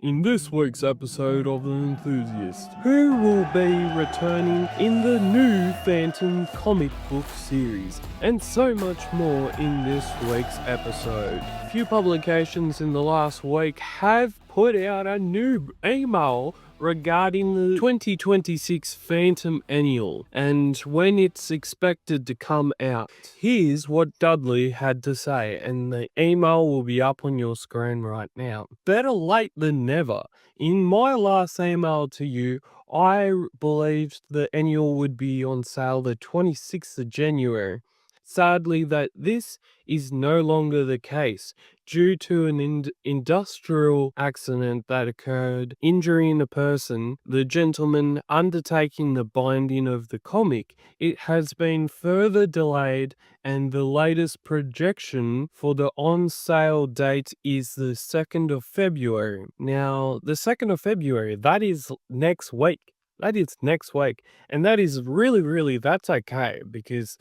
In this week's episode of The Enthusiast, who will be returning in the new Phantom comic book series, and so much more in this week's episode. Few publications in the last week have put out a new email regarding the 2026 Phantom Annual and when it's expected to come out. Here's what Dudley had to say, and the email will be up on your screen right now. Better late than never. In my last email to you, I believed the annual would be on sale the 26th of January. Sadly, that this is no longer the case due to an industrial accident that occurred, injuring a person. The gentleman undertaking the binding of the comic, it has been further delayed, and the latest projection for the on-sale date is the 2nd of February. Now, the 2nd of February, that is next week. That is next week. And that is really, that's okay, because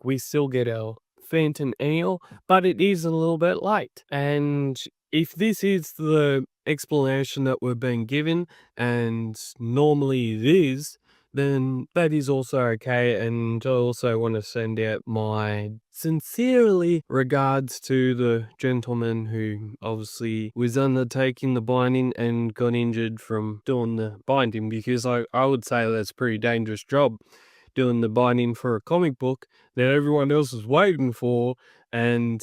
we still get our Phantom Ale, but it is a little bit late. And if this is the explanation that we're being given, and normally it is, then that is also okay. And I also want to send out my sincerely regards to the gentleman who obviously was undertaking the binding and got injured from doing the binding, because I would say that's a pretty dangerous job, doing the binding for a comic book that everyone else is waiting for, and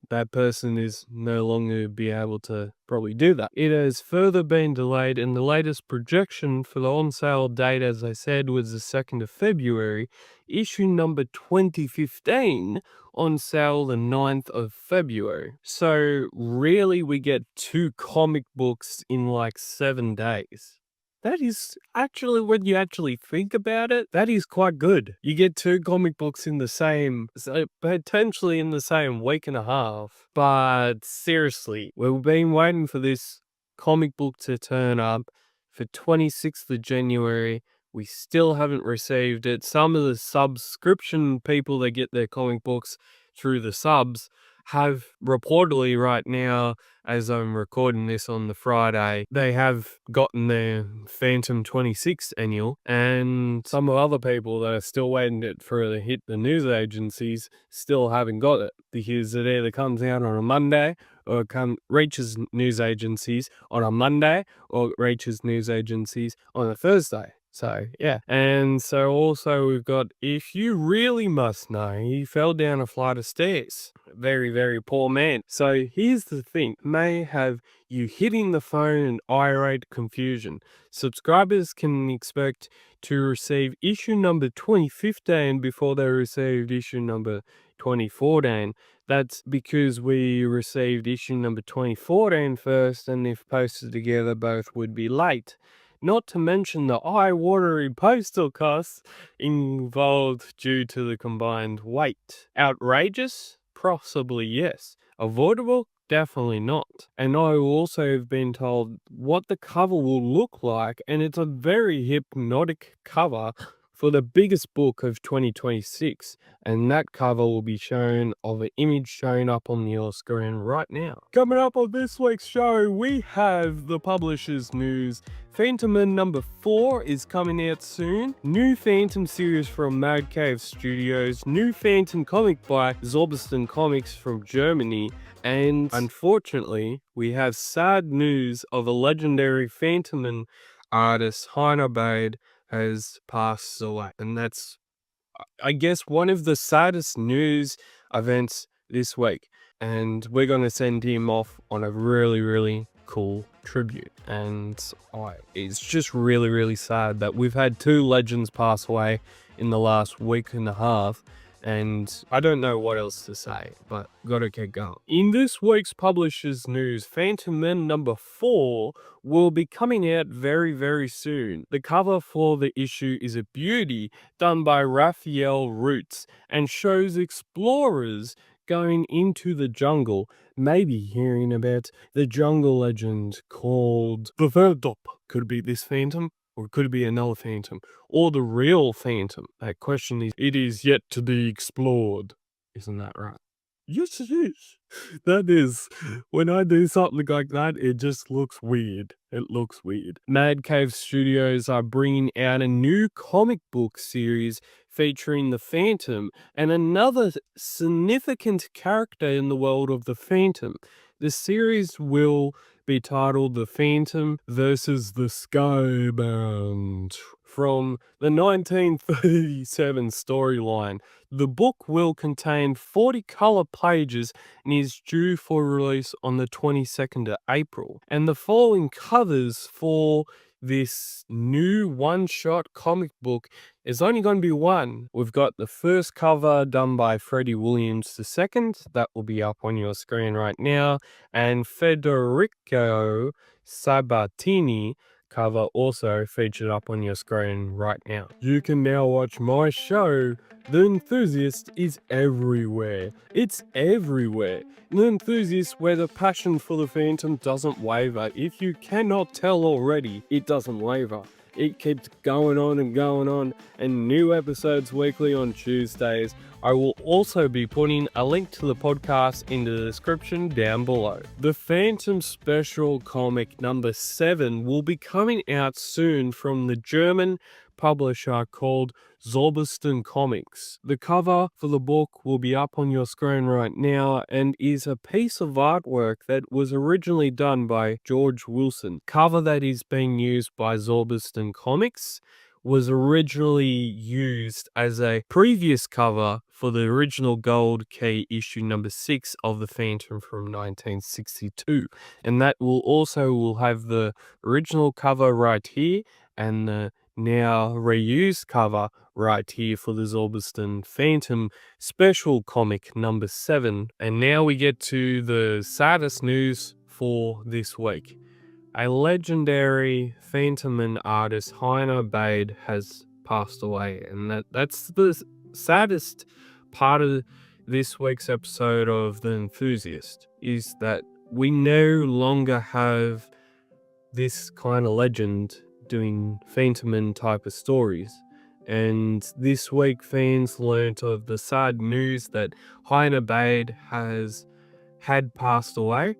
that person is no longer be able to probably do that. It has further been delayed, and the latest projection for the on-sale date, as I said, was the 2nd of February. Issue number 2015 on sale the 9th of February. So really, we get 2 comic books in like 7 days. That is actually, when you actually think about it, that is quite good. You get 2 comic books in the same, potentially in the same week and a half. But seriously, we've been waiting for this comic book to turn up for 26th of January. We still haven't received it. Some of the subscription people that get their comic books through the subs have reportedly right now, as I'm recording this on the Friday, they have gotten their Phantom 26 annual, and some of other people that are still waiting for it to hit the news agencies still haven't got it, because it either comes out on a Monday, or it reaches news agencies on a Monday, or it reaches news agencies on a Thursday. So, yeah. And so also we've got, if you really must know, he fell down a flight of stairs. Very poor man. So here's the thing. May have you hitting the phone in irate confusion. Subscribers can expect to receive issue number 2015 before they received issue number 2014. That's because we received issue number 2014 first, and if posted together, both would be late. Not to mention the eye-watering postal costs involved due to the combined weight. Outrageous? Possibly yes. Avoidable? Definitely not. And I also have been told what the cover will look like, and it's a very hypnotic cover for the biggest book of 2026, and that cover will be shown of an image showing up on your screen right now. Coming up on this week's show, we have the publisher's news. Phantom Man number 4 is coming out soon. New Phantom series from Mad Cave Studios. New Phantom comic by Zorbiston Comics from Germany. And unfortunately, we have sad news of a legendary Phantom Man artist, Heiner Bade, has passed away. And that's, I guess, one of the saddest news events this week. And we're going to send him off on a really cool tribute. And it's just really sad that we've had 2 legends pass away in the last week and a half. And I don't know what else to say, but gotta keep going. In this week's publisher's news, Phantom Man number 4 will be coming out very soon. The cover for the issue is a beauty, done by Raphael Roots, and shows explorers going into the jungle, maybe hearing about the jungle legend called the Phantom. Could be this Phantom, or it could be another Phantom, or the real Phantom. That question is, it is yet to be explored. Isn't that right? Yes, it is. That is, when I do something like that, it just looks weird. It looks weird. Mad Cave Studios are bringing out a new comic book series featuring the Phantom and another significant character in the world of the Phantom. The series will be titled The Phantom versus the Skybound. From the 1937 storyline, the book will contain 40 color pages and is due for release on the 22nd of April. And the following covers for this new one-shot comic book is only going to be one. We've got the first cover done by Freddie Williams II, that will be up on your screen right now, and Federico Sabatini cover also featured up on your screen right now. You can now watch my show, The Enthusiast, is everywhere. It's everywhere. The Enthusiast, where the passion for the Phantom doesn't waver. If you cannot tell already, it doesn't waver. It keeps going on, and new episodes weekly on Tuesdays. I will also be putting a link to the podcast in the description down below. The Phantom Special Comic number 7 will be coming out soon from the German publisher called Zorbiston Comics. The cover for the book will be up on your screen right now and is a piece of artwork that was originally done by George Wilson. Cover that is being used by Zorbiston Comics was originally used as a previous cover for the original Gold Key issue number 6 of The Phantom from 1962. And that will have the original cover right here and the now reused cover right here for the Zorbiston Phantom Special Comic number 7. And now we get to the saddest news for this week. A legendary Phantom and artist, Heiner Bade, has passed away, and that's the saddest part of this week's episode of The Enthusiast, is that we no longer have this kind of legend doing Phantom and type of stories. And this week fans learnt of the sad news that Heiner Bade had passed away.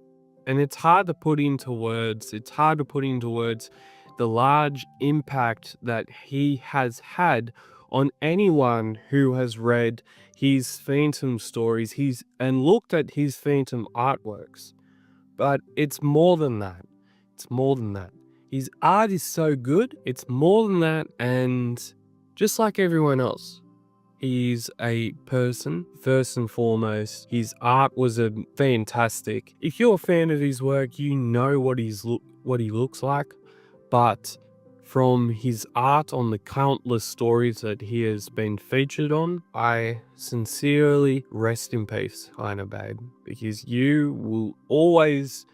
And it's hard to put into words. It's hard to put into words the large impact that he has had on anyone who has read his Phantom stories and looked at his Phantom artworks. But it's more than that. It's more than that. His art is so good. It's more than that. And just like everyone else, he's a person, first and foremost. His art was fantastic. If you're a fan of his work, you know what he looks like. But from his art on the countless stories that he has been featured on, I sincerely rest in peace, Heiner Bade, because you will always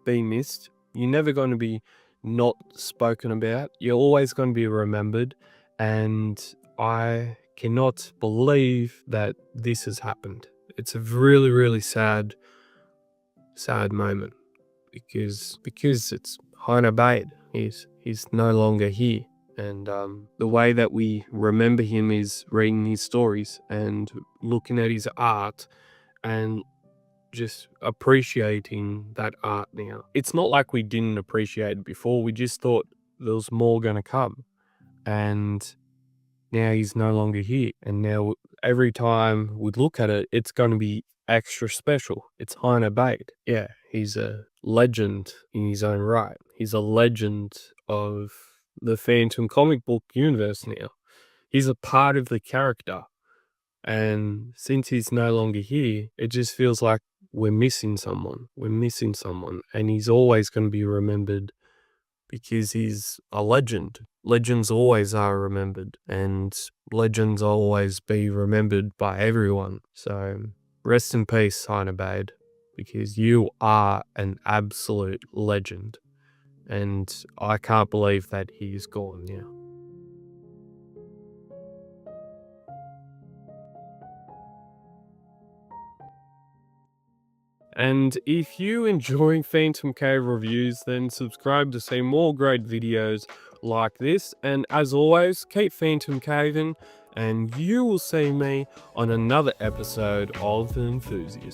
be missed. You're never going to be not spoken about. You're always going to be remembered. And I cannot believe that this has happened. It's a really, really sad moment because it's Heiner Bade. He's no longer here, and the way that we remember him is reading his stories and looking at his art and just appreciating that art now. It's not like we didn't appreciate it before. We just thought there was more going to come, and now he's no longer here. And now every time we look at it, it's going to be extra special. It's Heiner Bade. Yeah, he's a legend in his own right. He's a legend of the Phantom comic book universe now. He's a part of the character. And since he's no longer here, it just feels like we're missing someone. We're missing someone. And he's always going to be remembered because he's a legend. Legends always are remembered, and legends always be remembered by everyone. So rest in peace, Heiner Bade, because you are an absolute legend. And I can't believe that he's gone now. And if you enjoy Phantom Cave reviews, then subscribe to see more great videos like this. And as always, keep Phantom Caving, and you will see me on another episode of The Enthusiast.